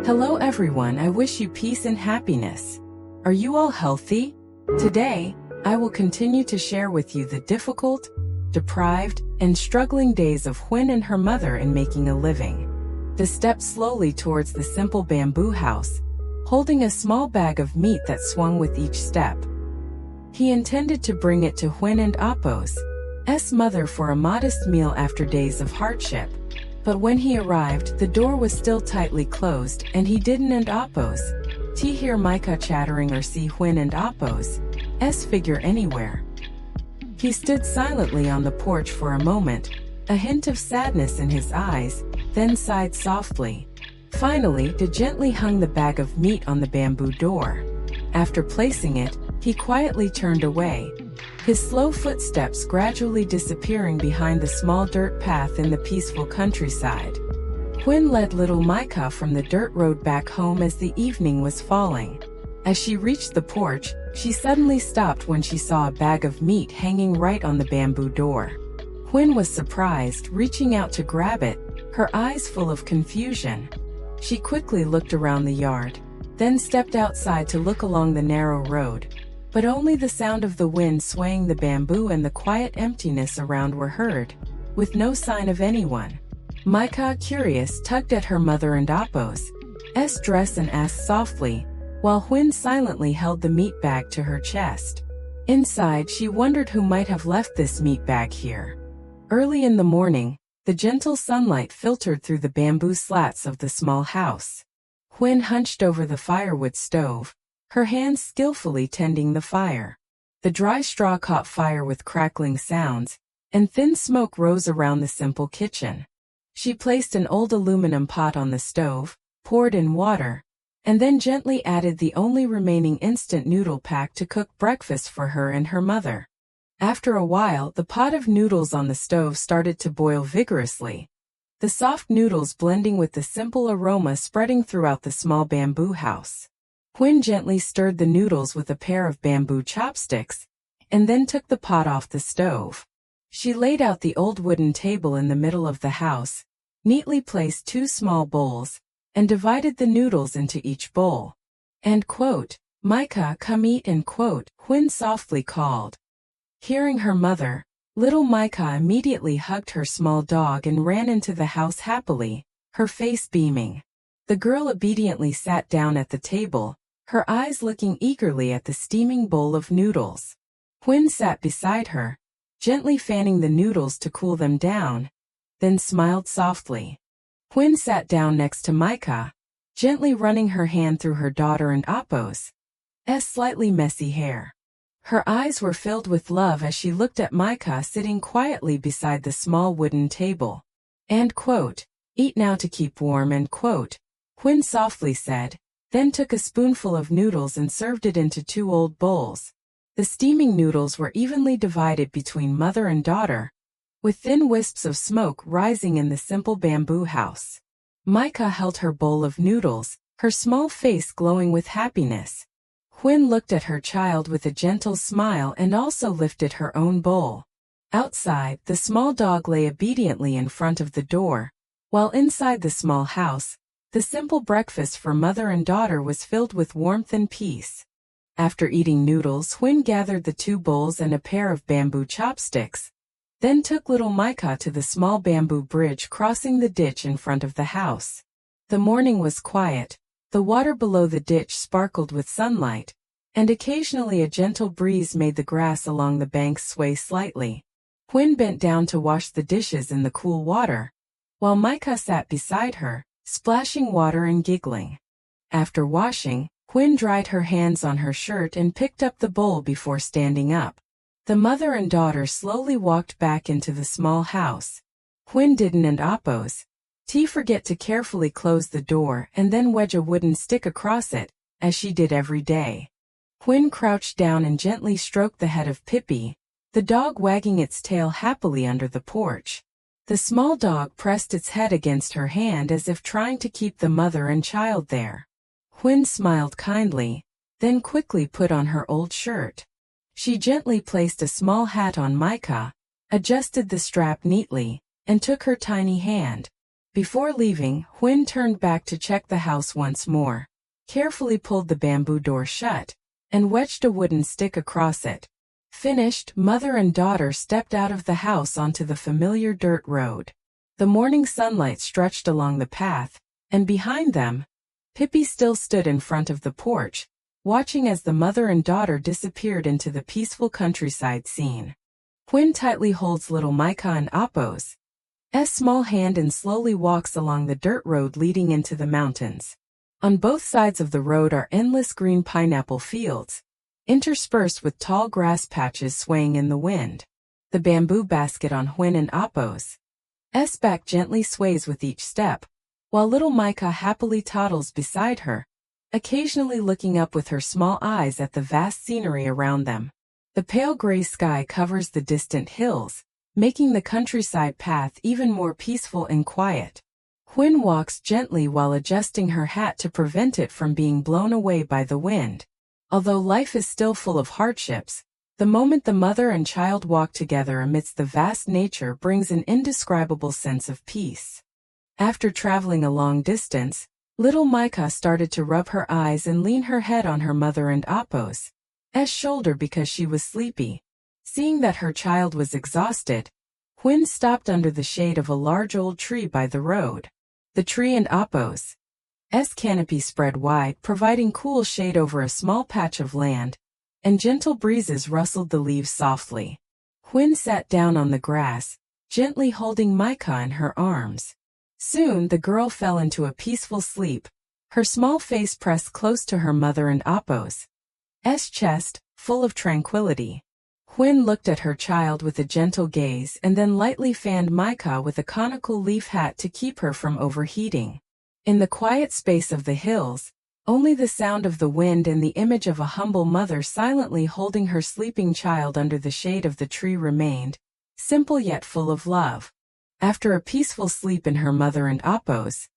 Hello everyone, I wish you peace and happiness. Are you all healthy? Today, I will continue to share with you the difficult, deprived, and struggling days of Huyen and her mother in making a living. They stepped slowly towards the simple bamboo house, holding a small bag of meat that swung with each step. He intended to bring it to Huyen and Apo's mother for a modest meal after days of hardship. But when he arrived, the door was still tightly closed, and he didn't and Apo's hear Micah chattering or see Huyen and Apo's figure anywhere. He stood silently on the porch for a moment, a hint of sadness in his eyes, then sighed softly. Finally, he gently hung the bag of meat on the bamboo door. After placing it, he quietly turned away, his slow footsteps gradually disappearing behind the small dirt path in the peaceful countryside. Huyen led little Micah from the dirt road back home as the evening was falling. As she reached the porch, she suddenly stopped when she saw a bag of meat hanging right on the bamboo door. Huyen was surprised, reaching out to grab it, her eyes full of confusion. She quickly looked around the yard, then stepped outside to look along the narrow road. But only the sound of the wind swaying the bamboo and the quiet emptiness around were heard, with no sign of anyone. Micah, curious, tugged at her mother and Apo's dress and asked softly, while Huyen silently held the meat bag to her chest. Inside, she wondered who might have left this meat bag here. Early in the morning, the gentle sunlight filtered through the bamboo slats of the small house. Huyen hunched over the firewood stove, her hands skillfully tending the fire. The dry straw caught fire with crackling sounds, and thin smoke rose around the simple kitchen. She placed an old aluminum pot on the stove, poured in water, and then gently added the only remaining instant noodle pack to cook breakfast for her and her mother. After a while, the pot of noodles on the stove started to boil vigorously, the soft noodles blending with the simple aroma spreading throughout the small bamboo house. Huyen gently stirred the noodles with a pair of bamboo chopsticks, and then took the pot off the stove. She laid out the old wooden table in the middle of the house, neatly placed two small bowls, and divided the noodles into each bowl. Micah, come eat, Huyen softly called. Hearing her mother, little Micah immediately hugged her small dog and ran into the house happily, her face beaming. The girl obediently sat down at the table, her eyes looking eagerly at the steaming bowl of noodles. Huyen sat beside her, gently fanning the noodles to cool them down, then smiled softly. Huyen sat down next to Micah, gently running her hand through her daughter and Apo's slightly messy hair. Her eyes were filled with love as she looked at Micah sitting quietly beside the small wooden table. Eat now to keep warm, Huyen softly said, then took a spoonful of noodles and served it into two old bowls. The steaming noodles were evenly divided between mother and daughter, with thin wisps of smoke rising in the simple bamboo house. Micah held her bowl of noodles, her small face glowing with happiness. Huyen looked at her child with a gentle smile and also lifted her own bowl. Outside, the small dog lay obediently in front of the door, while inside the small house, the simple breakfast for mother and daughter was filled with warmth and peace. After eating noodles, Huyen gathered the two bowls and a pair of bamboo chopsticks, then took little Micah to the small bamboo bridge crossing the ditch in front of the house. The morning was quiet, the water below the ditch sparkled with sunlight, and occasionally a gentle breeze made the grass along the banks sway slightly. Huyen bent down to wash the dishes in the cool water, while Micah sat beside her, splashing water and giggling. After washing, Huyen dried her hands on her shirt and picked up the bowl before standing up. The mother and daughter slowly walked back into the small house. Huyen didn't and Apo's forget to carefully close the door and then wedge a wooden stick across it, as she did every day. Huyen crouched down and gently stroked the head of Pippi, the dog wagging its tail happily under the porch. The small dog pressed its head against her hand as if trying to keep the mother and child there. Huyen smiled kindly, then quickly put on her old shirt. She gently placed a small hat on Micah, adjusted the strap neatly, and took her tiny hand. Before leaving, Huyen turned back to check the house once more, carefully pulled the bamboo door shut, and wedged a wooden stick across it. Finished, mother and daughter stepped out of the house onto the familiar dirt road. The morning sunlight stretched along the path, and behind them, Pippi still stood in front of the porch, watching as the mother and daughter disappeared into the peaceful countryside scene. Huyen tightly holds little Micah in Apo's small hand and slowly walks along the dirt road leading into the mountains. On both sides of the road are endless green pineapple fields, interspersed with tall grass patches swaying in the wind. The bamboo basket on Huyen and Apo's back gently sways with each step, while little Micah happily toddles beside her, occasionally looking up with her small eyes at the vast scenery around them. The pale gray sky covers the distant hills, making the countryside path even more peaceful and quiet. Huyen walks gently while adjusting her hat to prevent it from being blown away by the wind. Although life is still full of hardships, the moment the mother and child walk together amidst the vast nature brings an indescribable sense of peace. After traveling a long distance, little Micah started to rub her eyes and lean her head on her mother and Apo's shoulder because she was sleepy. Seeing that her child was exhausted, Huyen stopped under the shade of a large old tree by the road. The tree and Apo's canopy spread wide, providing cool shade over a small patch of land, and gentle breezes rustled the leaves softly. Huyen sat down on the grass, gently holding Micah in her arms. Soon the girl fell into a peaceful sleep, her small face pressed close to her mother and Apo's chest, full of tranquility. Huyen looked at her child with a gentle gaze and then lightly fanned Micah with a conical leaf hat to keep her from overheating. In the quiet space of the hills, only the sound of the wind and the image of a humble mother silently holding her sleeping child under the shade of the tree remained, simple yet full of love. After a peaceful sleep in her mother and Apo's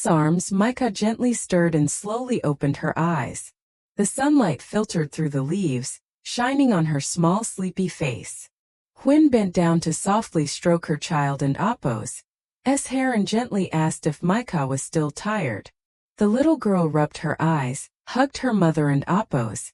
arms, Micah gently stirred and slowly opened her eyes. The sunlight filtered through the leaves, shining on her small sleepy face. Huyen bent down to softly stroke her child and Apo's hair and gently asked if Micah was still tired. The little girl rubbed her eyes, hugged her mother and Apo's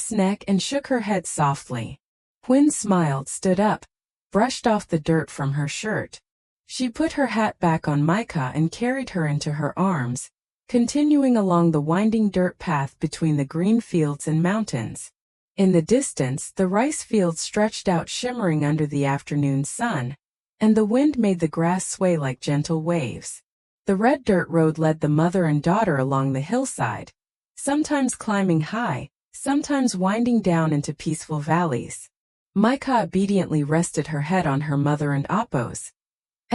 neck and shook her head softly. Huyen smiled, stood up, brushed off the dirt from her shirt. She put her hat back on Micah and carried her into her arms, continuing along the winding dirt path between the green fields and mountains. In the distance, the rice fields stretched out shimmering under the afternoon sun, and the wind made the grass sway like gentle waves. The red dirt road led the mother and daughter along the hillside, sometimes climbing high, sometimes winding down into peaceful valleys. Micah obediently rested her head on her mother and Apo's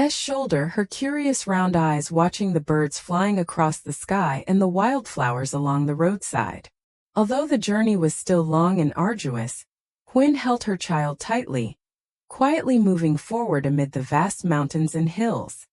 shoulder, her curious round eyes watching the birds flying across the sky and the wildflowers along the roadside. Although the journey was still long and arduous, Huyen held her child tightly, quietly moving forward amid the vast mountains and hills.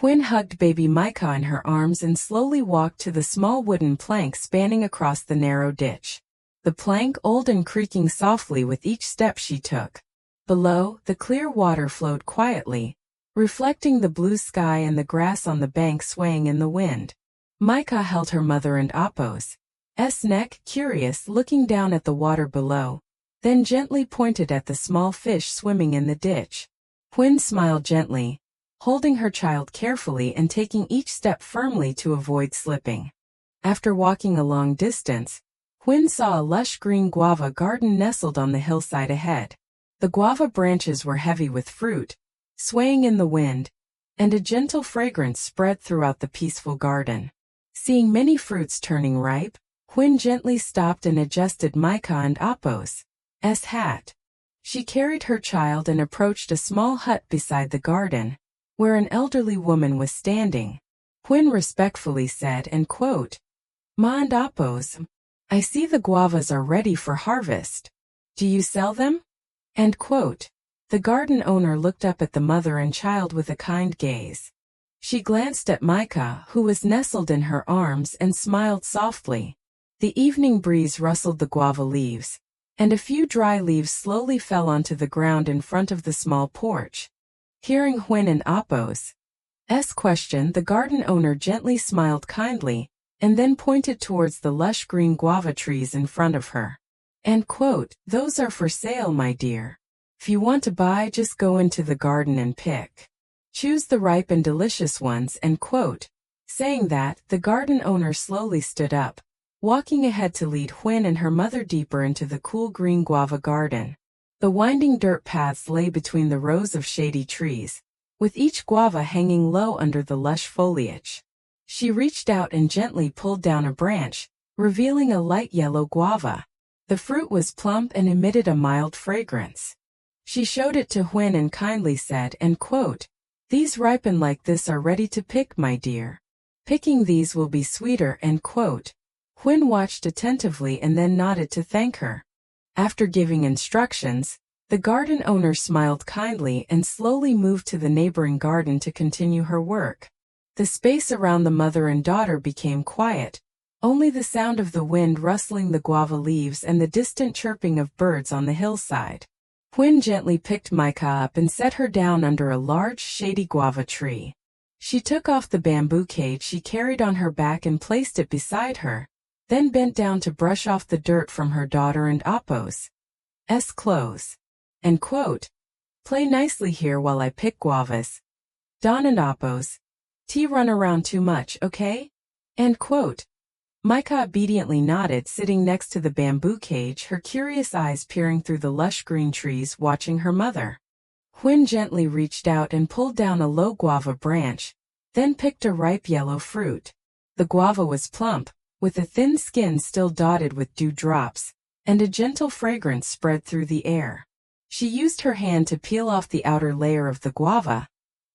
Huyen hugged baby Micah in her arms and slowly walked to the small wooden plank spanning across the narrow ditch. The plank old and creaking softly with each step she took. Below, the clear water flowed quietly, reflecting the blue sky and the grass on the bank swaying in the wind. Micah held her mother and Apo's neck, curious, looking down at the water below, then gently pointed at the small fish swimming in the ditch. Huyen smiled gently, holding her child carefully and taking each step firmly to avoid slipping. After walking a long distance, Huyen saw a lush green guava garden nestled on the hillside ahead. The guava branches were heavy with fruit, swaying in the wind, and a gentle fragrance spread throughout the peaceful garden. Seeing many fruits turning ripe, Huyen gently stopped and adjusted Micah and Apo's hat. She carried her child and approached a small hut beside the garden, where an elderly woman was standing. Huyen respectfully said, and quote, "Ma and Apo's, I see the guavas are ready for harvest. Do you sell them?" End quote. The garden owner looked up at the mother and child with a kind gaze. She glanced at Micah, who was nestled in her arms, and smiled softly. The evening breeze rustled the guava leaves, and a few dry leaves slowly fell onto the ground in front of the small porch. Hearing Huyen and Apo's Question. The garden owner gently smiled kindly, and then pointed towards the lush green guava trees in front of her. End quote. Those are for sale, my dear. If you want to buy, just go into the garden and pick. Choose the ripe and delicious ones. End quote. Saying that, the garden owner slowly stood up, walking ahead to lead Huyen and her mother deeper into the cool green guava garden. The winding dirt paths lay between the rows of shady trees, with each guava hanging low under the lush foliage. She reached out and gently pulled down a branch, revealing a light yellow guava. The fruit was plump and emitted a mild fragrance. She showed it to Huyen and kindly said, end quote, these ripen like this are ready to pick, my dear. Picking these will be sweeter. End quote. Huyen watched attentively and then nodded to thank her. After giving instructions, the garden owner smiled kindly and slowly moved to the neighboring garden to continue her work. The space around the mother and daughter became quiet, only the sound of the wind rustling the guava leaves and the distant chirping of birds on the hillside. Huyen gently picked Micah up and set her down under a large, shady guava tree. She took off the bamboo cage she carried on her back and placed it beside her, then bent down to brush off the dirt from her daughter and Appo's clothes. End quote. Play nicely here while I pick guavas. Don and Appo's. Run around too much, okay? End quote. Micah obediently nodded, sitting next to the bamboo cage, her curious eyes peering through the lush green trees, watching her mother. Huyen gently reached out and pulled down a low guava branch, then picked a ripe yellow fruit. The guava was plump, with a thin skin still dotted with dewdrops, and a gentle fragrance spread through the air. She used her hand to peel off the outer layer of the guava,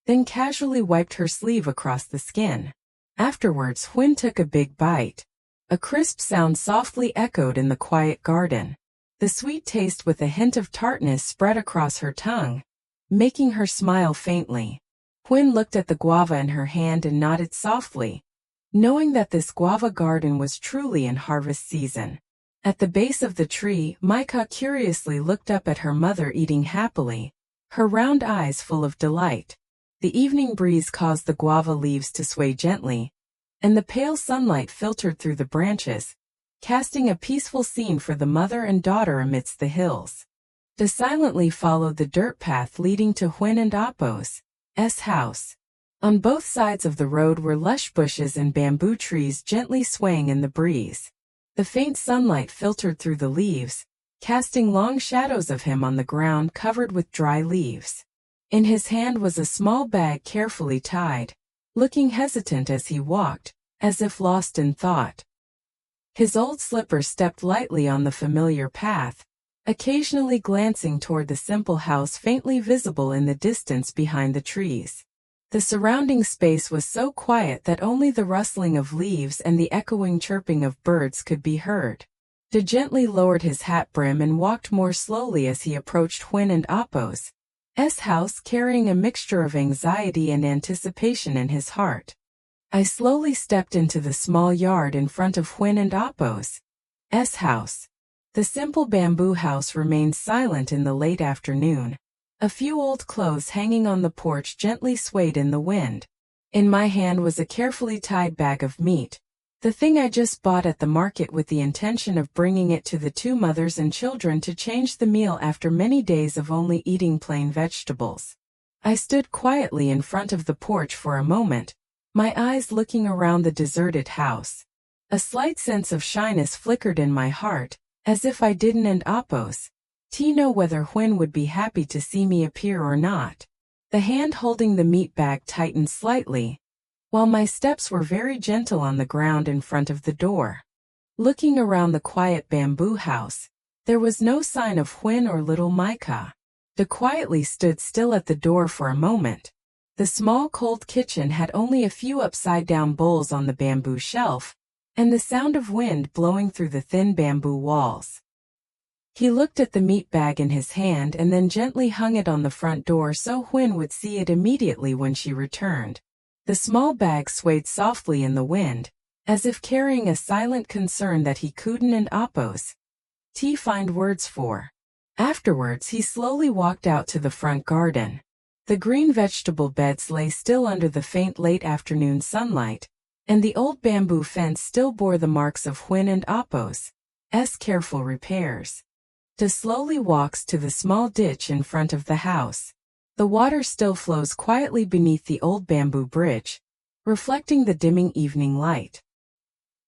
then casually wiped her sleeve across the skin. Afterwards, Huyen took a big bite. A crisp sound softly echoed in the quiet garden. The sweet taste with a hint of tartness spread across her tongue, making her smile faintly. Huyen looked at the guava in her hand and nodded softly, knowing that this guava garden was truly in harvest season. At the base of the tree, Micah curiously looked up at her mother eating happily, her round eyes full of delight. The evening breeze caused the guava leaves to sway gently, and the pale sunlight filtered through the branches, casting a peaceful scene for the mother and daughter amidst the hills. They silently followed the dirt path leading to Huyen and Appo's house. On both sides of the road were lush bushes and bamboo trees gently swaying in the breeze. The faint sunlight filtered through the leaves, casting long shadows of him on the ground covered with dry leaves. In his hand was a small bag carefully tied, looking hesitant as he walked, as if lost in thought. His old slipper stepped lightly on the familiar path, occasionally glancing toward the simple house faintly visible in the distance behind the trees. The surrounding space was so quiet that only the rustling of leaves and the echoing chirping of birds could be heard. He gently lowered his hat brim and walked more slowly as he approached Huyen and Appo's house, carrying a mixture of anxiety and anticipation in his heart. I slowly stepped into the small yard in front of Huyen and Appo's house. The simple bamboo house remained silent in the late afternoon. A few old clothes hanging on the porch gently swayed in the wind. In my hand was a carefully tied bag of meat, the thing I just bought at the market with the intention of bringing it to the two mothers and children to change the meal after many days of only eating plain vegetables. I stood quietly in front of the porch for a moment, my eyes looking around the deserted house. A slight sense of shyness flickered in my heart, as if I didn't and Appo's know whether Huyen would be happy to see me appear or not. The hand holding the meat bag tightened slightly, while my steps were very gentle on the ground in front of the door. Looking around the quiet bamboo house, there was no sign of Huyen or little Micah. They quietly stood still at the door for a moment. The small cold kitchen had only a few upside-down bowls on the bamboo shelf, and the sound of wind blowing through the thin bamboo walls. He looked at the meat bag in his hand and then gently hung it on the front door so Huyen would see it immediately when she returned. The small bag swayed softly in the wind, as if carrying a silent concern that he couldn't and Appo's find words for. Afterwards he slowly walked out to the front garden. The green vegetable beds lay still under the faint late afternoon sunlight, and the old bamboo fence still bore the marks of Huyen and Apo's careful repairs. De slowly walks to the small ditch in front of the house. The water still flows quietly beneath the old bamboo bridge, reflecting the dimming evening light.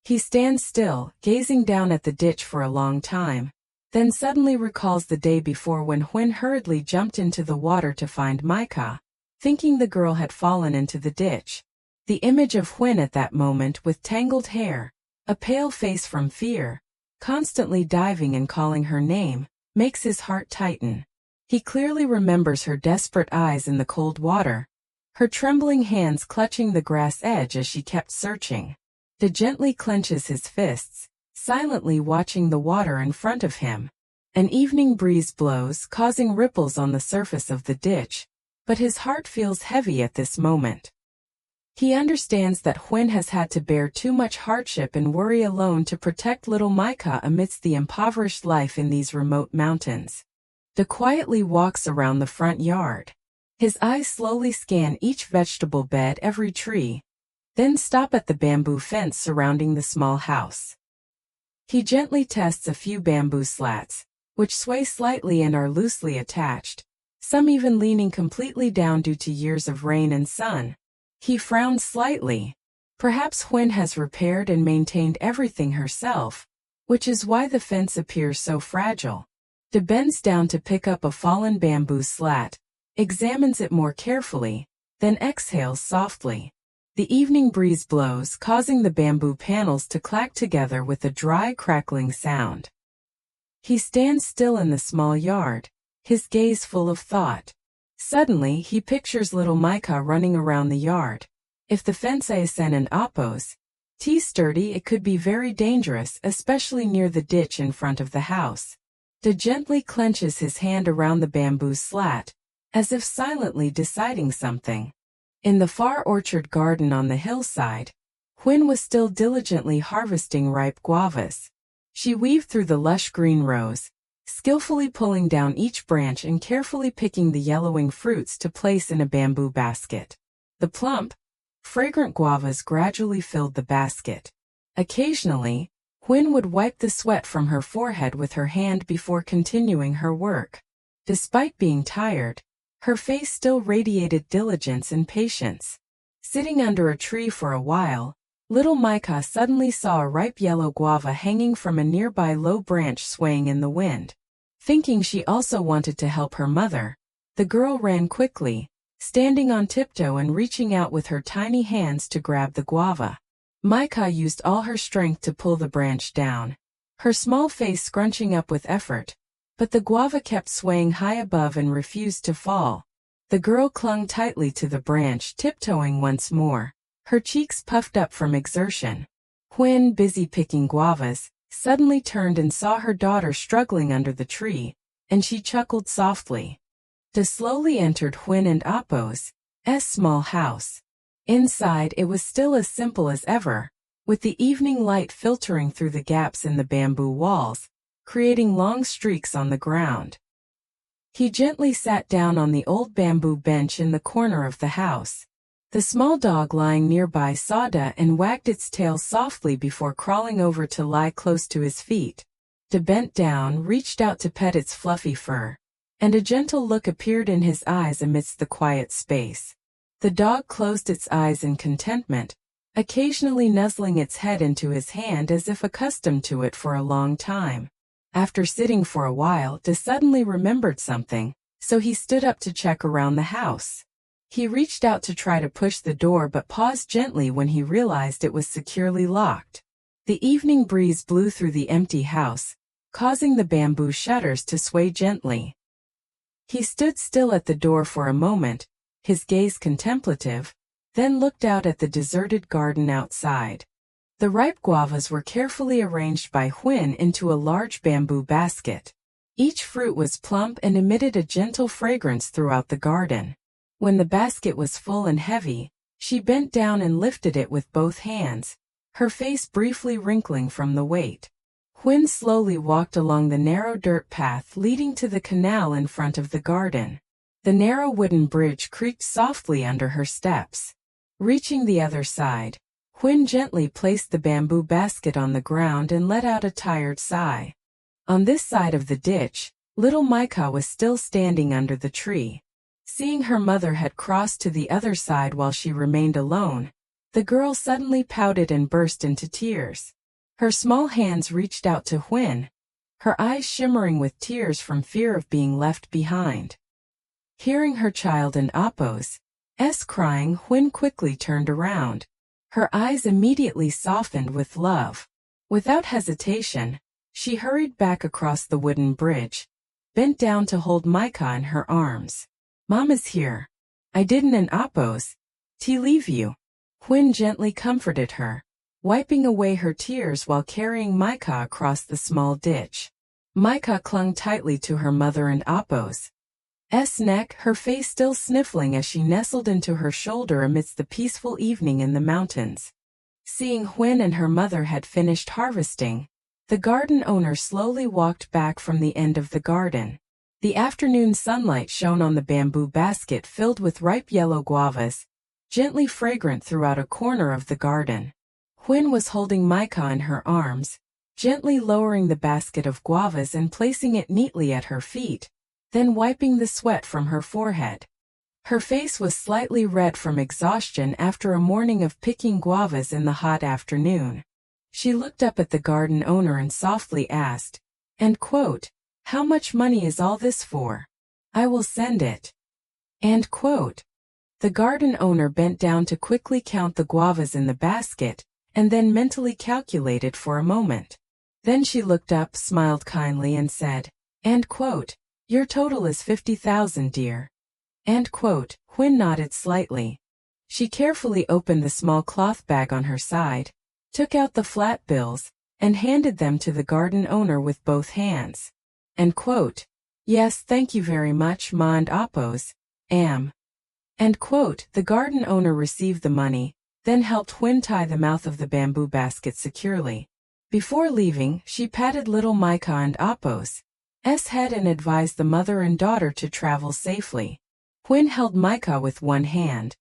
He stands still, gazing down at the ditch for a long time, then suddenly recalls the day before when Huyen hurriedly jumped into the water to find Micah, thinking the girl had fallen into the ditch. The image of Huyen at that moment with tangled hair, a pale face from fear, constantly diving and calling her name, makes his heart tighten. He clearly remembers her desperate eyes in the cold water, her trembling hands clutching the grass edge as she kept searching. De gently clenches his fists, silently watching the water in front of him. An evening breeze blows, causing ripples on the surface of the ditch, but his heart feels heavy at this moment. He understands that Huyen has had to bear too much hardship and worry alone to protect little Micah amidst the impoverished life in these remote mountains. De quietly walks around the front yard. His eyes slowly scan each vegetable bed, every tree, then stop at the bamboo fence surrounding the small house. He gently tests a few bamboo slats, which sway slightly and are loosely attached, some even leaning completely down due to years of rain and sun. He frowns slightly. Perhaps Huyen has repaired and maintained everything herself, which is why the fence appears so fragile. De bends down to pick up a fallen bamboo slat, examines it more carefully, then exhales softly. The evening breeze blows, causing the bamboo panels to clack together with a dry, crackling sound. He stands still in the small yard, his gaze full of thought. Suddenly, he pictures little Micah running around the yard. If the fence is and Apo's sturdy, it could be very dangerous, especially near the ditch in front of the house. De gently clenches his hand around the bamboo slat, as if silently deciding something. In the far orchard garden on the hillside, Huyen was still diligently harvesting ripe guavas. She weaved through the lush green rows, skillfully pulling down each branch and carefully picking the yellowing fruits to place in a bamboo basket. The plump, fragrant guavas gradually filled the basket. Occasionally, Huyen would wipe the sweat from her forehead with her hand before continuing her work. Despite being tired, her face still radiated diligence and patience. Sitting under a tree for a while, little Micah suddenly saw a ripe yellow guava hanging from a nearby low branch swaying in the wind. Thinking she also wanted to help her mother, the girl ran quickly, standing on tiptoe and reaching out with her tiny hands to grab the guava. Micah used all her strength to pull the branch down, her small face scrunching up with effort, but the guava kept swaying high above and refused to fall. The girl clung tightly to the branch, tiptoeing once more, her cheeks puffed up from exertion. Huyen, busy picking guavas, suddenly turned and saw her daughter struggling under the tree, and she chuckled softly. De slowly entered Huyen and Apo's small house. Inside, it was still as simple as ever, with the evening light filtering through the gaps in the bamboo walls, creating long streaks on the ground. He gently sat down on the old bamboo bench in the corner of the house. The small dog lying nearby saw De and wagged its tail softly before crawling over to lie close to his feet. De bent down, reached out to pet its fluffy fur, and a gentle look appeared in his eyes amidst the quiet space. The dog closed its eyes in contentment, occasionally nuzzling its head into his hand as if accustomed to it for a long time. After sitting for a while, De suddenly remembered something, so he stood up to check around the house. He reached out to try to push the door but paused gently when he realized it was securely locked. The evening breeze blew through the empty house, causing the bamboo shutters to sway gently. He stood still at the door for a moment, his gaze contemplative, then looked out at the deserted garden outside. The ripe guavas were carefully arranged by Huyen into a large bamboo basket. Each fruit was plump and emitted a gentle fragrance throughout the garden. When the basket was full and heavy, she bent down and lifted it with both hands, her face briefly wrinkling from the weight. Huyen slowly walked along the narrow dirt path leading to the canal in front of the garden. The narrow wooden bridge creaked softly under her steps. Reaching the other side, Huyen gently placed the bamboo basket on the ground and let out a tired sigh. On this side of the ditch, little Micah was still standing under the tree. Seeing her mother had crossed to the other side while she remained alone, the girl suddenly pouted and burst into tears. Her small hands reached out to Huyen, her eyes shimmering with tears from fear of being left behind. Hearing her child and Appo's crying, Huyen quickly turned around. Her eyes immediately softened with love. Without hesitation, she hurried back across the wooden bridge, bent down to hold Micah in her arms. "Mom is here. I didn't and Appo's leave you." Huyen gently comforted her, wiping away her tears while carrying Micah across the small ditch. Micah clung tightly to her mother and Appo's neck, her face still sniffling as she nestled into her shoulder amidst the peaceful evening in the mountains. Seeing Huyen and her mother had finished harvesting, the garden owner slowly walked back from the end of the garden. The afternoon sunlight shone on the bamboo basket filled with ripe yellow guavas, gently fragrant throughout a corner of the garden. Huyen was holding Micah in her arms, gently lowering the basket of guavas and placing it neatly at her feet, then wiping the sweat from her forehead. Her face was slightly red from exhaustion after a morning of picking guavas in the hot afternoon. She looked up at the garden owner and softly asked, "How much money is all this for? I will send it." The garden owner bent down to quickly count the guavas in the basket, and then mentally calculated for a moment. Then she looked up, smiled kindly and said, "Your total is 50,000, dear." Huyen nodded slightly. She carefully opened the small cloth bag on her side, took out the flat bills, and handed them to the garden owner with both hands. "Yes, thank you very much, Ma and Appo's, The garden owner received the money, then helped Huyen tie the mouth of the bamboo basket securely. Before leaving, she patted little Micah and Appo's head and advised the mother and daughter to travel safely. Huyen held Micah with one hand,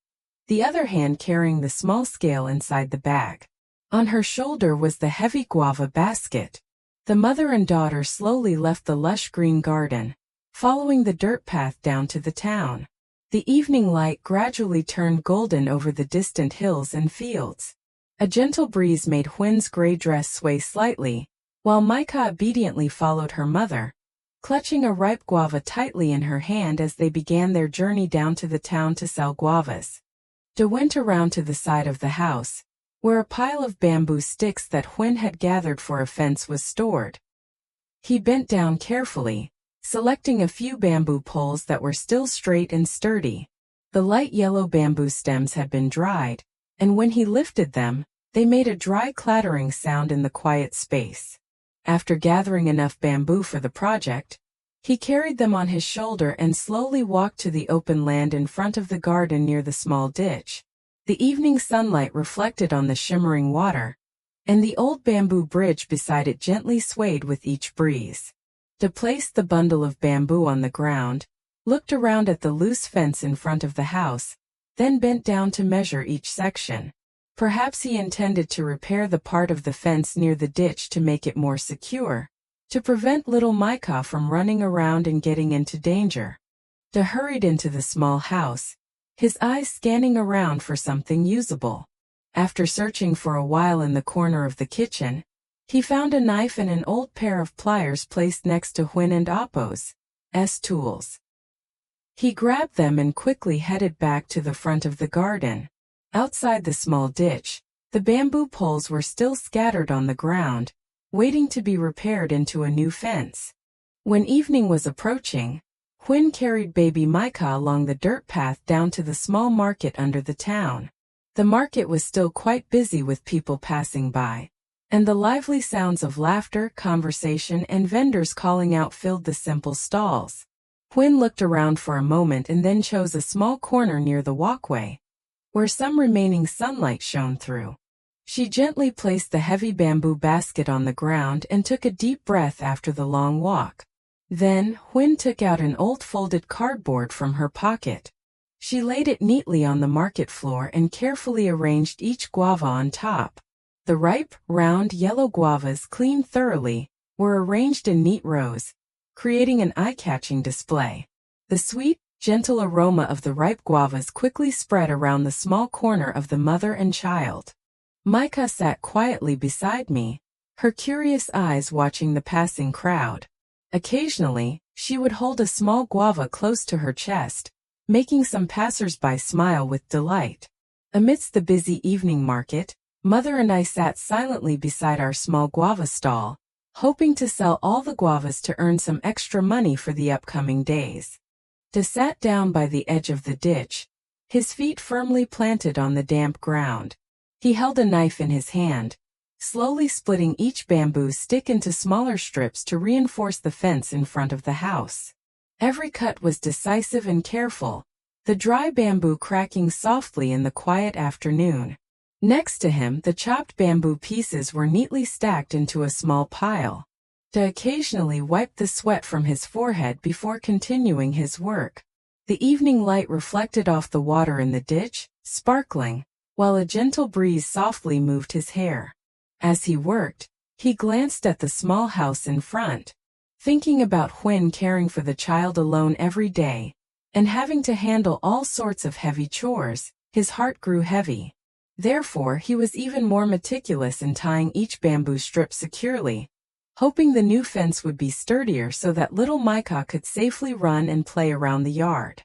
the other hand carrying the small scale inside the bag. On her shoulder was the heavy guava basket. The mother and daughter slowly left the lush green garden, following the dirt path down to the town. The evening light gradually turned golden over the distant hills and fields. A gentle breeze made Huyen's gray dress sway slightly, while Micah obediently followed her mother, clutching a ripe guava tightly in her hand as they began their journey down to the town to sell guavas. They went around to the side of the house, where a pile of bamboo sticks that Huyen had gathered for a fence was stored. He bent down carefully, selecting a few bamboo poles that were still straight and sturdy. The light yellow bamboo stems had been dried, and when he lifted them, they made a dry clattering sound in the quiet space. After gathering enough bamboo for the project, he carried them on his shoulder and slowly walked to the open land in front of the garden near the small ditch. The evening sunlight reflected on the shimmering water, and the old bamboo bridge beside it gently swayed with each breeze. He placed the bundle of bamboo on the ground, looked around at the loose fence in front of the house, then bent down to measure each section. Perhaps he intended to repair the part of the fence near the ditch to make it more secure, to prevent little Micah from running around and getting into danger. He hurried into the small house, his eyes scanning around for something usable. After searching for a while in the corner of the kitchen, he found a knife and an old pair of pliers placed next to Huyen and Appo's tools. He grabbed them and quickly headed back to the front of the garden. Outside the small ditch, the bamboo poles were still scattered on the ground, waiting to be repaired into a new fence. When evening was approaching, Huyen carried baby Micah along the dirt path down to the small market under the town. The market was still quite busy with people passing by, and the lively sounds of laughter, conversation, and vendors calling out filled the simple stalls. Huyen looked around for a moment and then chose a small corner near the walkway, where some remaining sunlight shone through. She gently placed the heavy bamboo basket on the ground and took a deep breath after the long walk. Then, Huyen took out an old folded cardboard from her pocket. She laid it neatly on the market floor and carefully arranged each guava on top. The ripe, round, yellow guavas, cleaned thoroughly, were arranged in neat rows, creating an eye-catching display. The sweet, gentle aroma of the ripe guavas quickly spread around the small corner of the mother and child. Micah sat quietly beside me, her curious eyes watching the passing crowd. Occasionally, she would hold a small guava close to her chest, making some passers-by smile with delight. Amidst the busy evening market, Mother and I sat silently beside our small guava stall, hoping to sell all the guavas to earn some extra money for the upcoming days. Dad sat down by the edge of the ditch, his feet firmly planted on the damp ground. He held a knife in his hand, slowly splitting each bamboo stick into smaller strips to reinforce the fence in front of the house. Every cut was decisive and careful, the dry bamboo cracking softly in the quiet afternoon. Next to him, the chopped bamboo pieces were neatly stacked into a small pile. Dad occasionally wiped the sweat from his forehead before continuing his work. The evening light reflected off the water in the ditch, sparkling, while a gentle breeze softly moved his hair. As he worked, he glanced at the small house in front, thinking about Huyen caring for the child alone every day, and having to handle all sorts of heavy chores. His heart grew heavy. Therefore, he was even more meticulous in tying each bamboo strip securely, hoping the new fence would be sturdier so that little Micah could safely run and play around the yard.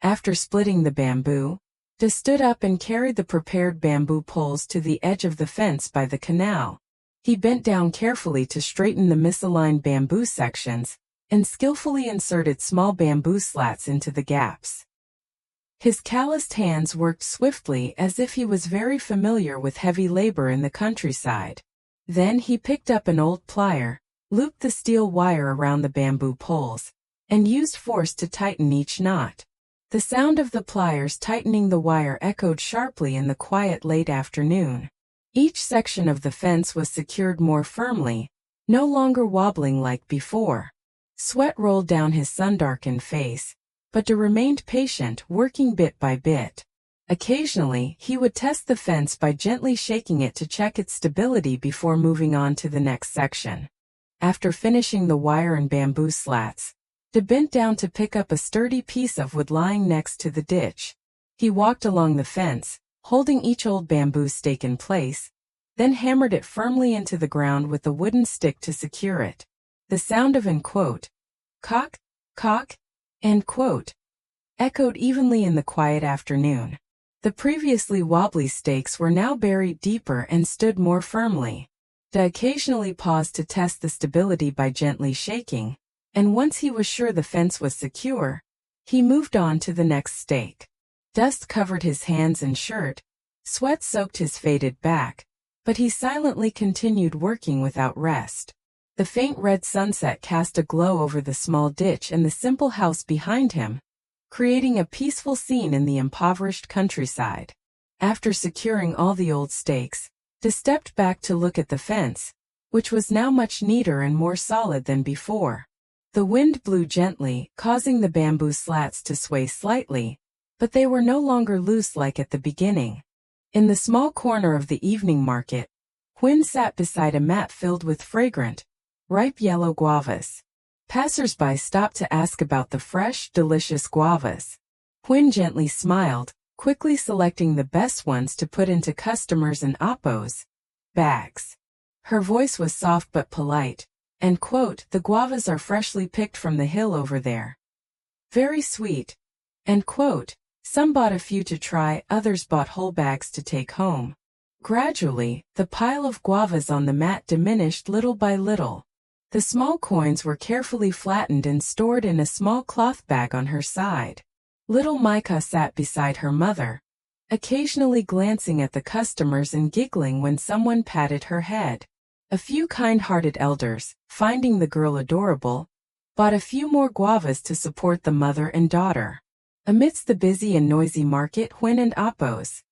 After splitting the bamboo, Dad stood up and carried the prepared bamboo poles to the edge of the fence by the canal. He bent down carefully to straighten the misaligned bamboo sections, and skillfully inserted small bamboo slats into the gaps. His calloused hands worked swiftly as if he was very familiar with heavy labor in the countryside. Then he picked up an old plier, looped the steel wire around the bamboo poles, and used force to tighten each knot. The sound of the pliers tightening the wire echoed sharply in the quiet late afternoon. Each section of the fence was secured more firmly, no longer wobbling like before. Sweat rolled down his sun-darkened face, but Dad remained patient, working bit by bit. Occasionally, he would test the fence by gently shaking it to check its stability before moving on to the next section. After finishing the wire and bamboo slats, Dad bent down to pick up a sturdy piece of wood lying next to the ditch. He walked along the fence, holding each old bamboo stake in place, then hammered it firmly into the ground with a wooden stick to secure it. The sound of cock, cock, echoed evenly in the quiet afternoon. The previously wobbly stakes were now buried deeper and stood more firmly. Dad occasionally paused to test the stability by gently shaking, and once he was sure the fence was secure, he moved on to the next stake. Dust covered his hands and shirt, sweat soaked his faded back, but he silently continued working without rest. The faint red sunset cast a glow over the small ditch and the simple house behind him, creating a peaceful scene in the impoverished countryside. After securing all the old stakes, Dad stepped back to look at the fence, which was now much neater and more solid than before. The wind blew gently, causing the bamboo slats to sway slightly, but they were no longer loose like at the beginning. In the small corner of the evening market, Huyen sat beside a mat filled with fragrant, ripe yellow guavas. Passers-by stopped to ask about the fresh, delicious guavas. Huyen gently smiled, quickly selecting the best ones to put into customers' and Appo's bags. Her voice was soft but polite, and the guavas are freshly picked from the hill over there. Very sweet. Some bought a few to try, others bought whole bags to take home. Gradually, the pile of guavas on the mat diminished little by little. The small coins were carefully flattened and stored in a small cloth bag on her side. Little Micah sat beside her mother, occasionally glancing at the customers and giggling when someone patted her head. A few kind-hearted elders, finding the girl adorable, bought a few more guavas to support the mother and daughter. Amidst the busy and noisy market, Huyen and Appo's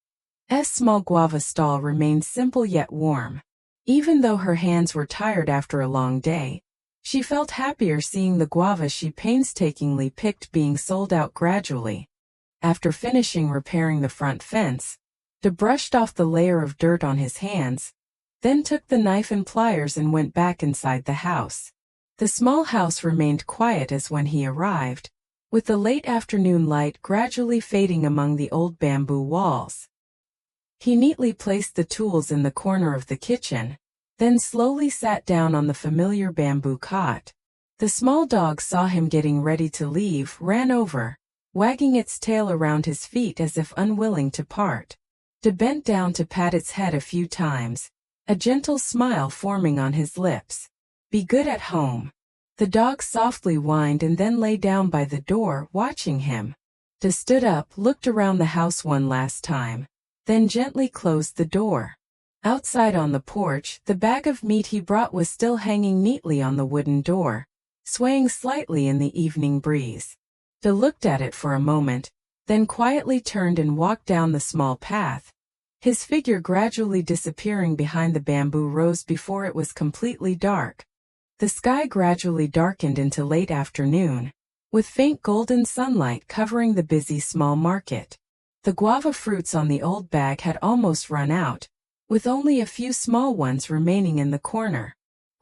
small guava stall remained simple yet warm. Even though her hands were tired after a long day, She felt happier seeing the guava she painstakingly picked being sold out gradually. After finishing repairing the front fence, De brushed off the layer of dirt on his hands, then took the knife and pliers and went back inside the house. The small house remained quiet as when he arrived, with the late afternoon light gradually fading among the old bamboo walls. He neatly placed the tools in the corner of the kitchen, then slowly sat down on the familiar bamboo cot. The small dog saw him getting ready to leave, ran over, wagging its tail around his feet as if unwilling to part. De bent down to pat its head a few times, a gentle smile forming on his lips. "Be good at home." The dog softly whined and then lay down by the door, watching him. De stood up, looked around the house one last time, then gently closed the door. Outside on the porch, the bag of meat he brought was still hanging neatly on the wooden door, swaying slightly in the evening breeze. De looked at it for a moment, then quietly turned and walked down the small path, his figure gradually disappearing behind the bamboo rows before it was completely dark. The sky gradually darkened into late afternoon, with faint golden sunlight covering the busy small market. The guava fruits on the old bag had almost run out, with only a few small ones remaining in the corner.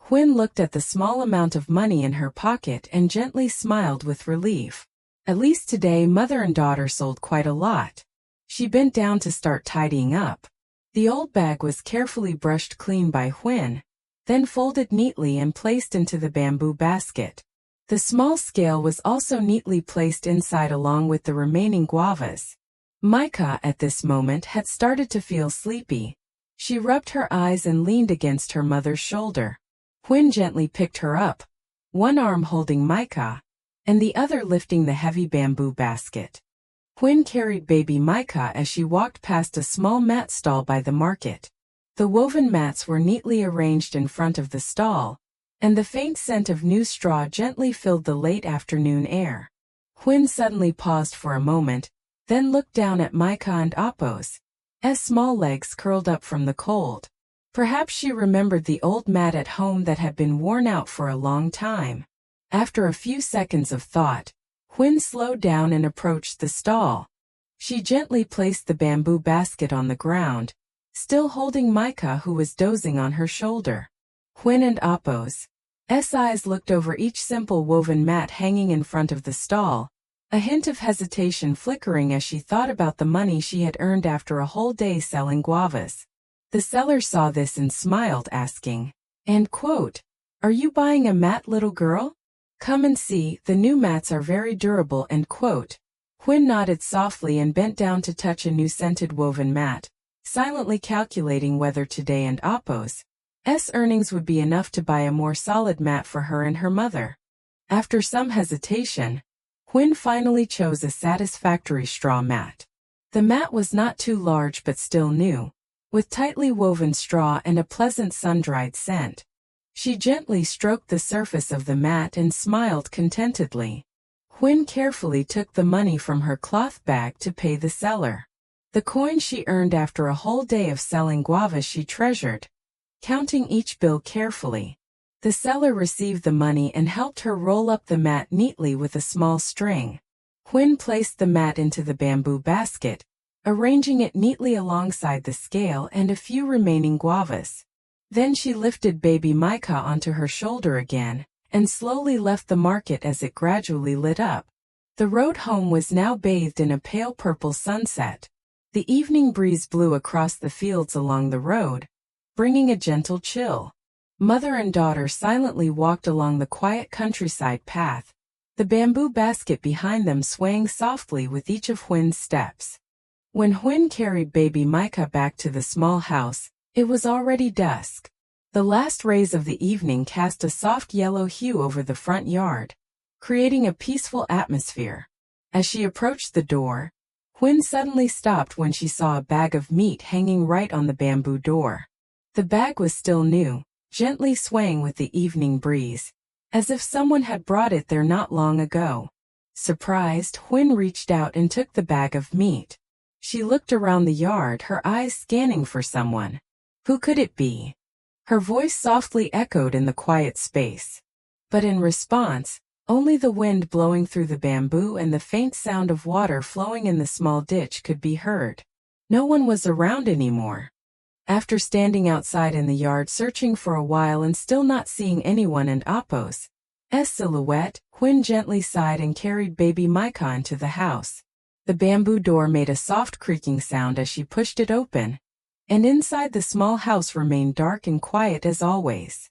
Huyen looked at the small amount of money in her pocket and gently smiled with relief. At least today mother and daughter sold quite a lot. She bent down to start tidying up. The old bag was carefully brushed clean by Huyen, then folded neatly and placed into the bamboo basket. The small scale was also neatly placed inside along with the remaining guavas. Micah at this moment had started to feel sleepy. She rubbed her eyes and leaned against her mother's shoulder. Huyen gently picked her up, one arm holding Micah, and the other lifting the heavy bamboo basket. Huyen carried baby Micah as she walked past a small mat stall by the market. The woven mats were neatly arranged in front of the stall, and the faint scent of new straw gently filled the late afternoon air. Huyen suddenly paused for a moment, then looked down at Micah and Appo's small legs curled up from the cold. Perhaps she remembered the old mat at home that had been worn out for a long time. After a few seconds of thought, Huyen slowed down and approached the stall. She gently placed the bamboo basket on the ground, still holding Micah who was dozing on her shoulder. Huyen and Appo's eyes looked over each simple woven mat hanging in front of the stall, a hint of hesitation flickering as she thought about the money she had earned after a whole day selling guavas. The seller saw this and smiled, asking, and quote, "Are you buying a mat, little girl? Come and see, the new mats are very durable," end quote. Huyen nodded softly and bent down to touch a new scented woven mat, silently calculating whether today and Appo's earnings would be enough to buy a more solid mat for her and her mother. After some hesitation, Huyen finally chose a satisfactory straw mat. The mat was not too large but still new, with tightly woven straw and a pleasant sun-dried scent. She gently stroked the surface of the mat and smiled contentedly. Huyen carefully took the money from her cloth bag to pay the seller. The coin she earned after a whole day of selling guavas she treasured, counting each bill carefully. The seller received the money and helped her roll up the mat neatly with a small string. Huyen placed the mat into the bamboo basket, arranging it neatly alongside the scale and a few remaining guavas. Then she lifted baby Micah onto her shoulder again, and slowly left the market as it gradually lit up. The road home was now bathed in a pale purple sunset. The evening breeze blew across the fields along the road, bringing a gentle chill. Mother and daughter silently walked along the quiet countryside path, the bamboo basket behind them swaying softly with each of Huyen's steps. When Huyen carried baby Micah back to the small house, it was already dusk. The last rays of the evening cast a soft yellow hue over the front yard, creating a peaceful atmosphere. As she approached the door, Huyen suddenly stopped when she saw a bag of meat hanging right on the bamboo door. The bag was still new, gently swaying with the evening breeze, as if someone had brought it there not long ago. Surprised, Huyen reached out and took the bag of meat. She looked around the yard, her eyes scanning for someone. Who could it be? Her voice softly echoed in the quiet space. But in response, only the wind blowing through the bamboo and the faint sound of water flowing in the small ditch could be heard. No one was around anymore. After standing outside in the yard searching for a while and still not seeing anyone and Appo's silhouette, Huyen gently sighed and carried baby Micah into the house. The bamboo door made a soft creaking sound as she pushed it open, and inside the small house remained dark and quiet as always.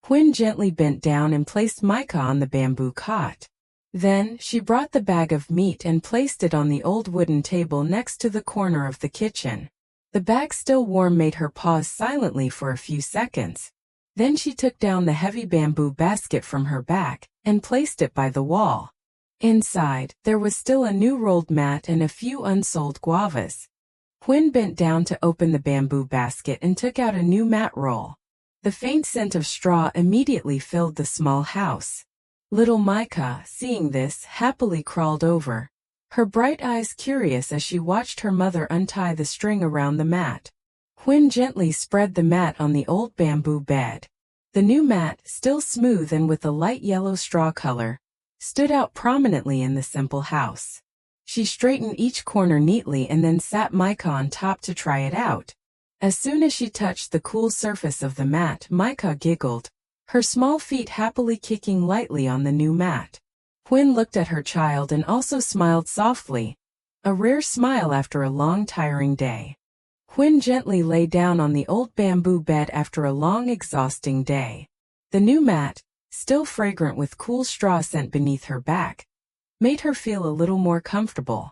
Huyen gently bent down and placed Micah on the bamboo cot. Then, she brought the bag of meat and placed it on the old wooden table next to the corner of the kitchen. The bag still warm made her pause silently for a few seconds. Then she took down the heavy bamboo basket from her back and placed it by the wall. Inside, there was still a new rolled mat and a few unsold guavas. Huyen bent down to open the bamboo basket and took out a new mat roll. The faint scent of straw immediately filled the small house. Little Micah, seeing this, happily crawled over, her bright eyes curious as she watched her mother untie the string around the mat. Huyen gently spread the mat on the old bamboo bed. The new mat, still smooth and with a light yellow straw color, stood out prominently in the simple house. She straightened each corner neatly and then sat Micah on top to try it out. As soon as she touched the cool surface of the mat, Micah giggled, her small feet happily kicking lightly on the new mat. Huyen looked at her child and also smiled softly, a rare smile after a long tiring day. Huyen gently lay down on the old bamboo bed after a long exhausting day. The new mat, still fragrant with cool straw scent beneath her back, made her feel a little more comfortable.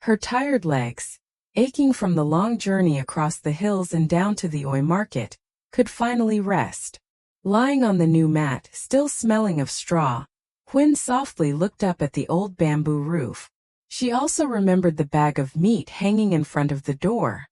Her tired legs, aching from the long journey across the hills and down to the Oi market, could finally rest. Lying on the new mat, still smelling of straw, Huyen softly looked up at the old bamboo roof. She also remembered the bag of meat hanging in front of the door.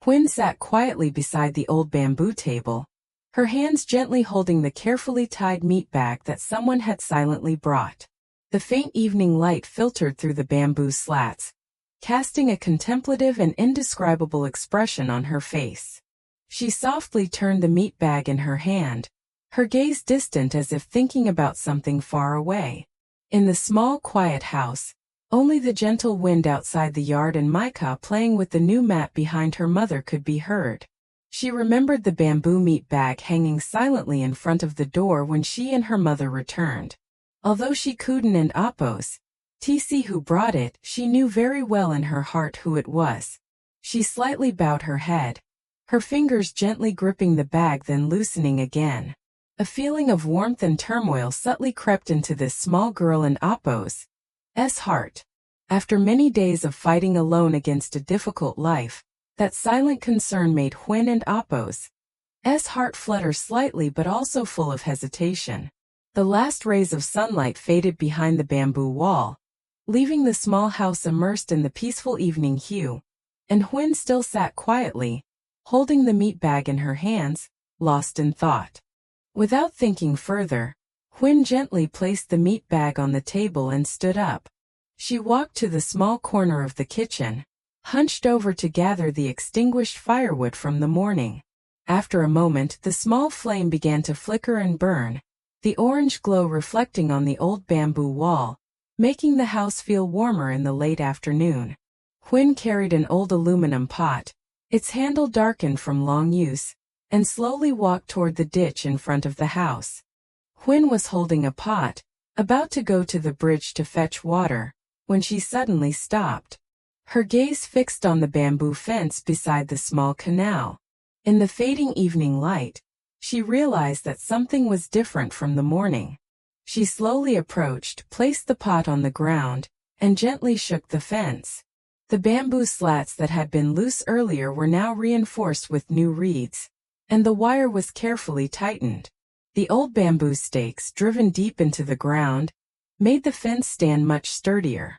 Huyen sat quietly beside the old bamboo table, her hands gently holding the carefully tied meat bag that someone had silently brought. The faint evening light filtered through the bamboo slats, casting a contemplative and indescribable expression on her face. She softly turned the meat bag in her hand, her gaze distant as if thinking about something far away. In the small, quiet house, only the gentle wind outside the yard and Micah playing with the new mat behind her mother could be heard. She remembered the bamboo meat bag hanging silently in front of the door when she and her mother returned. Although she couldn't and Appo's TC who brought it, she knew very well in her heart who it was. She slightly bowed her head, her fingers gently gripping the bag then loosening again. A feeling of warmth and turmoil subtly crept into this small girl and Appo's heart. After many days of fighting alone against a difficult life, that silent concern made Huyen and Appo's heart flutter slightly but also full of hesitation. The last rays of sunlight faded behind the bamboo wall, leaving the small house immersed in the peaceful evening hue, and Huyen still sat quietly, holding the meat bag in her hands, lost in thought. Without thinking further, Huyen gently placed the meat bag on the table and stood up. She walked to the small corner of the kitchen, hunched over to gather the extinguished firewood from the morning. After a moment, the small flame began to flicker and burn, the orange glow reflecting on the old bamboo wall, making the house feel warmer in the late afternoon. Huyen carried an old aluminum pot, its handle darkened from long use, and slowly walked toward the ditch in front of the house. Huyen was holding a pot, about to go to the bridge to fetch water, when she suddenly stopped, her gaze fixed on the bamboo fence beside the small canal. In the fading evening light, she realized that something was different from the morning. She slowly approached, placed the pot on the ground, and gently shook the fence. The bamboo slats that had been loose earlier were now reinforced with new reeds, and the wire was carefully tightened. The old bamboo stakes, driven deep into the ground, made the fence stand much sturdier.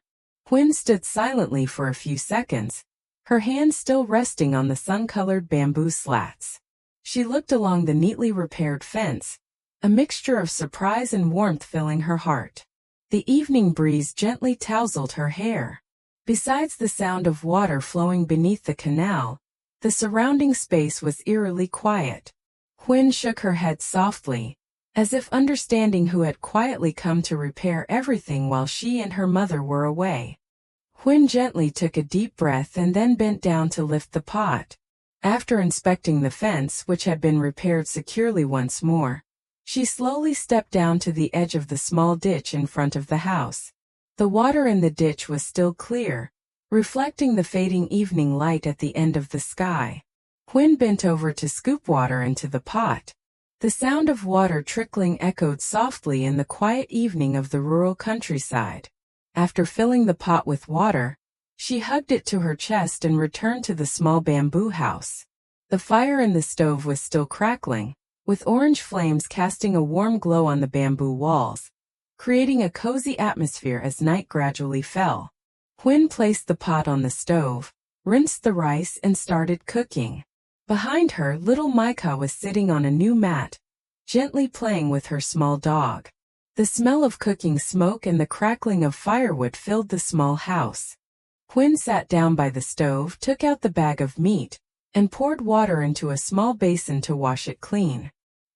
Huyen stood silently for a few seconds, her hands still resting on the sun-colored bamboo slats. She looked along the neatly repaired fence, a mixture of surprise and warmth filling her heart. The evening breeze gently tousled her hair. Besides the sound of water flowing beneath the canal, the surrounding space was eerily quiet. Huyen shook her head softly, as if understanding who had quietly come to repair everything while she and her mother were away. Huyen gently took a deep breath and then bent down to lift the pot. After inspecting the fence, which had been repaired securely once more, she slowly stepped down to the edge of the small ditch in front of the house. The water in the ditch was still clear, reflecting the fading evening light at the end of the sky. Huyen bent over to scoop water into the pot. The sound of water trickling echoed softly in the quiet evening of the rural countryside. After filling the pot with water, she hugged it to her chest and returned to the small bamboo house. The fire in the stove was still crackling, with orange flames casting a warm glow on the bamboo walls, creating a cozy atmosphere as night gradually fell. Huyen placed the pot on the stove, rinsed the rice and started cooking. Behind her, little Micah was sitting on a new mat, gently playing with her small dog. The smell of cooking smoke and the crackling of firewood filled the small house. Huyen sat down by the stove, took out the bag of meat, and poured water into a small basin to wash it clean.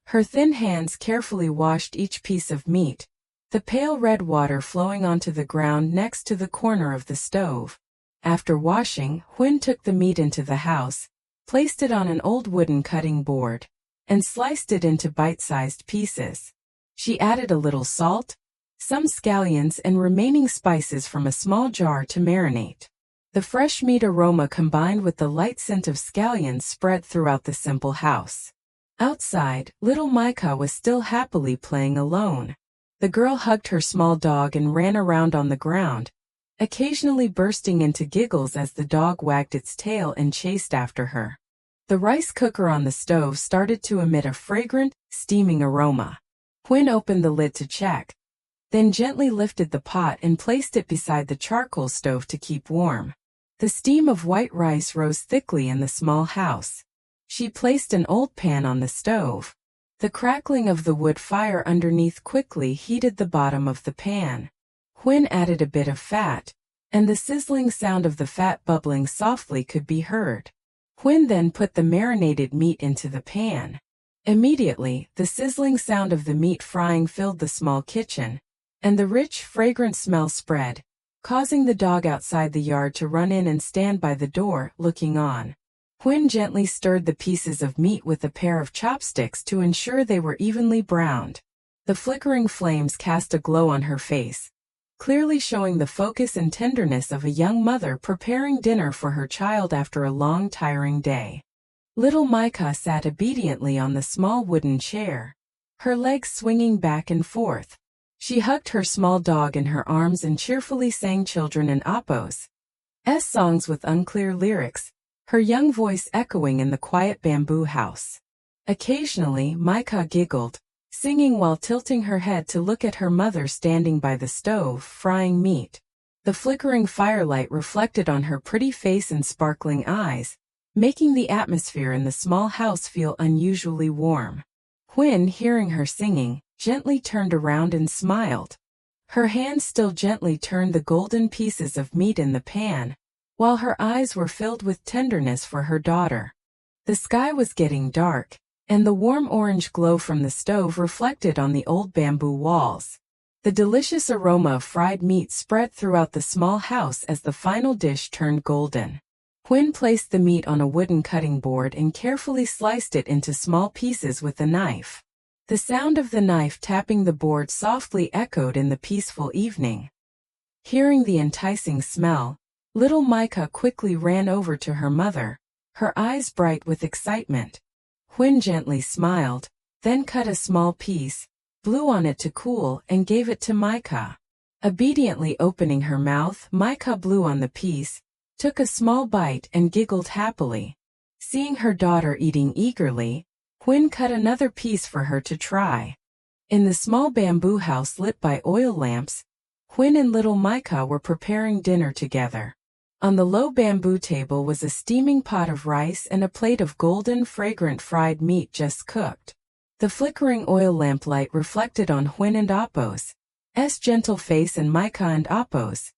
Her thin hands carefully washed each piece of meat, the pale red water flowing onto the ground next to the corner of the stove. After washing, Huyen took the meat into the house, placed it on an old wooden cutting board, and sliced it into bite-sized pieces. She added a little salt, some scallions and remaining spices from a small jar to marinate. The fresh meat aroma combined with the light scent of scallions spread throughout the simple house. Outside, little Micah was still happily playing alone. The girl hugged her small dog and ran around on the ground, occasionally bursting into giggles as the dog wagged its tail and chased after her. The rice cooker on the stove started to emit a fragrant, steaming aroma. Huyen opened the lid to check, then gently lifted the pot and placed it beside the charcoal stove to keep warm. The steam of white rice rose thickly in the small house. She placed an old pan on the stove. The crackling of the wood fire underneath quickly heated the bottom of the pan. Huyen added a bit of fat, and the sizzling sound of the fat bubbling softly could be heard. Huyen then put the marinated meat into the pan. Immediately, the sizzling sound of the meat frying filled the small kitchen, and the rich, fragrant smell spread, causing the dog outside the yard to run in and stand by the door, looking on. Huyen gently stirred the pieces of meat with a pair of chopsticks to ensure they were evenly browned. The flickering flames cast a glow on her face, clearly showing the focus and tenderness of a young mother preparing dinner for her child after a long, tiring day. Little Micah sat obediently on the small wooden chair, her legs swinging back and forth. She hugged her small dog in her arms and cheerfully sang children and Appo's songs with unclear lyrics, her young voice echoing in the quiet bamboo house. Occasionally, Micah giggled, singing while tilting her head to look at her mother standing by the stove, frying meat. The flickering firelight reflected on her pretty face and sparkling eyes, making the atmosphere in the small house feel unusually warm. Huyen, hearing her singing, gently turned around and smiled. Her hand still gently turned the golden pieces of meat in the pan, while her eyes were filled with tenderness for her daughter. The sky was getting dark, and the warm orange glow from the stove reflected on the old bamboo walls. The delicious aroma of fried meat spread throughout the small house as the final dish turned golden. Huyen placed the meat on a wooden cutting board and carefully sliced it into small pieces with a knife. The sound of the knife tapping the board softly echoed in the peaceful evening. Hearing the enticing smell, little Micah quickly ran over to her mother, her eyes bright with excitement. Huyen gently smiled, then cut a small piece, blew on it to cool, and gave it to Micah. Obediently opening her mouth, Micah blew on the piece, took a small bite and giggled happily. Seeing her daughter eating eagerly, Huyen cut another piece for her to try. In the small bamboo house lit by oil lamps, Huyen and little Micah were preparing dinner together. On the low bamboo table was a steaming pot of rice and a plate of golden, fragrant fried meat just cooked. The flickering oil lamp light reflected on Huyen and Appo's gentle face and Micah and Appo's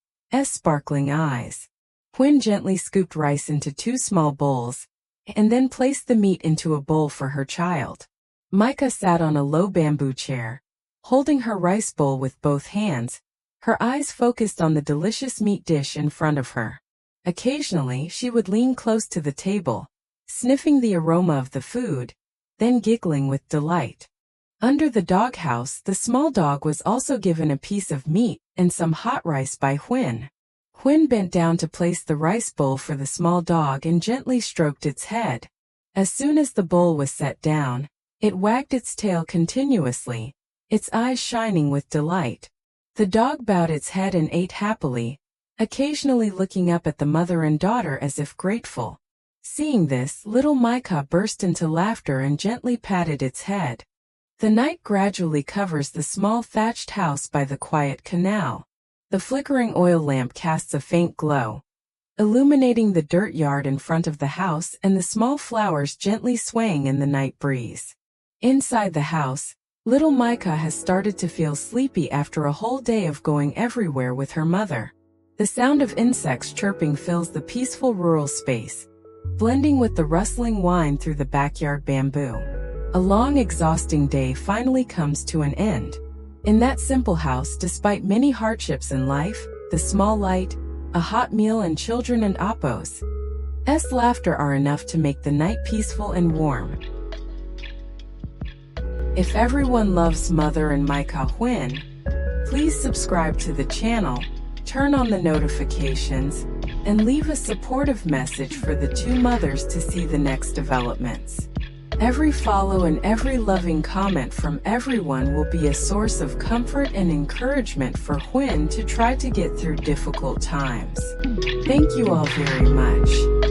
sparkling eyes. Huyen gently scooped rice into 2 small bowls, and then placed the meat into a bowl for her child. Micah sat on a low bamboo chair, holding her rice bowl with both hands, her eyes focused on the delicious meat dish in front of her. Occasionally, she would lean close to the table, sniffing the aroma of the food, then giggling with delight. Under the doghouse, the small dog was also given a piece of meat and some hot rice by Huyen. Huyen bent down to place the rice bowl for the small dog and gently stroked its head. As soon as the bowl was set down, it wagged its tail continuously, its eyes shining with delight. The dog bowed its head and ate happily, occasionally looking up at the mother and daughter as if grateful. Seeing this, little Micah burst into laughter and gently patted its head. The night gradually covers the small thatched house by the quiet canal. The flickering oil lamp casts a faint glow, illuminating the dirt yard in front of the house and the small flowers gently swaying in the night breeze. Inside the house, little Micah has started to feel sleepy after a whole day of going everywhere with her mother. The sound of insects chirping fills the peaceful rural space, blending with the rustling wind through the backyard bamboo. A long, exhausting day finally comes to an end. In that simple house, despite many hardships in life, the small light, a hot meal and children and Appo's laughter are enough to make the night peaceful and warm. If everyone loves Mother and Micah Huyen, please subscribe to the channel, turn on the notifications, and leave a supportive message for the two mothers to see the next developments. Every follow and every loving comment from everyone will be a source of comfort and encouragement for Huyen to try to get through difficult times. Thank you all very much.